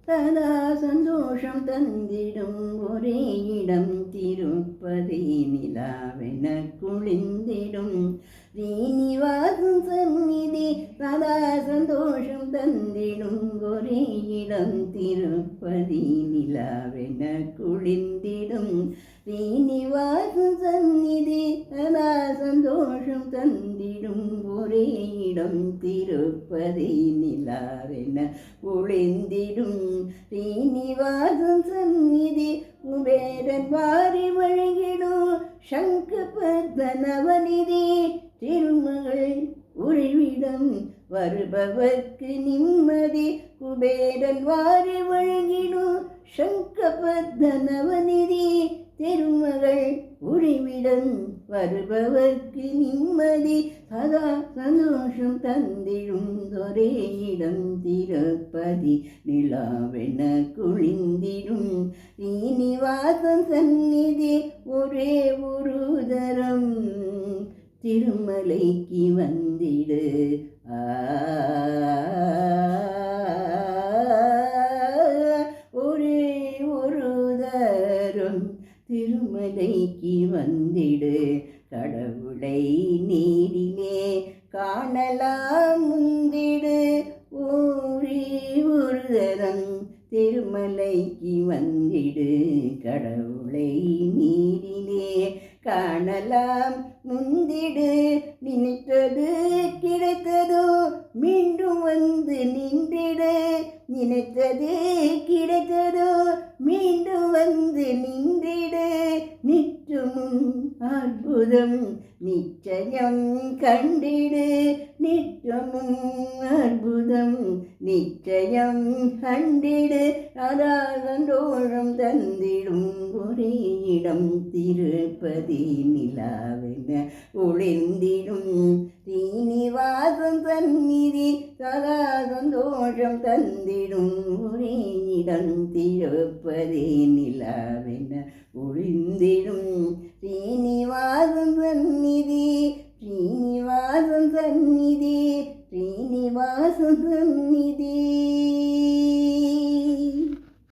சதா சந்தோஷம் தந்திடும் ஒரே இடம் திருப்பதி நிலாவென குளிந்திடும் ஸ்ரீனிவாசன் சந்நிதி. சதா சந்தோஷம் தந்திடும் ஒரே இடம் திருப்பதி நிலாவென குளிந்திடும் ஸ்ரீனிவாசன் சந்நிதி. சதா சந்தோஷம் தந்திடும் ஒரே இடம் திருப்பதி நிலாவென குளிந்திடும் ஸ்ரீனிவாசன் சந்நிதி. குபேரன் வாரி வழங்கிடும் சங்க பத்மநவநிதி. திருமகள் உறைவிடம் வருபவர்க்கு நிம்மதி. குபேரன் வாரி வழங்கிடும் சங்க பத்மநவநிதி. திருமகள் உறைவிடம் வருபவர்க்கு நிம்மதி. சதா சந்தோஷம் தந்திடும் ஒரே இடம் திருப்பதி நிலாவென குளிந்திடும் ஸ்ரீனிவாசன் சந்நிதி. ஒரே ஒரு தரம் திருமலைக்கு வந்திடு. ஒரே ஒரு தரம் திருமலைக்கு வந்திடு. கடவுளை நேரிலே காணலாம் முந்திடு. ஒரே ஒரு தரம் திருமலைக்கு வந்திடு. கடவுளை நேரிலே காணலாம் முந்திடு. நினைத்தது கிடைத்ததோ மீண்டும் வந்து நின்றிடு. நினைத்தது கிடைத்ததோ மீண்டும் வந்து நின்றிடு. நிற்றமும் அற்புதம் நிச்சயம் கண்டிடு. நிற்றமும் அற்புதம் நிச்சயம் கண்டிடு. சந்தோஷம் தந்திடும் ஒரே இடம் திருப்பதி நிலாவென ஒளிந்திடும் ஸ்ரீனிவாசன் சந்நிதி. சதா சந்தோஷம் தந்திடும் ஒரே இடம் திருப்பதி நிலாவென ஒளிந்திடும் ஸ்ரீனிவாசன் சந்நிதி. ஸ்ரீனிவாசன் சந்நிதி. ஸ்ரீனிவாசன் சந்நிதி.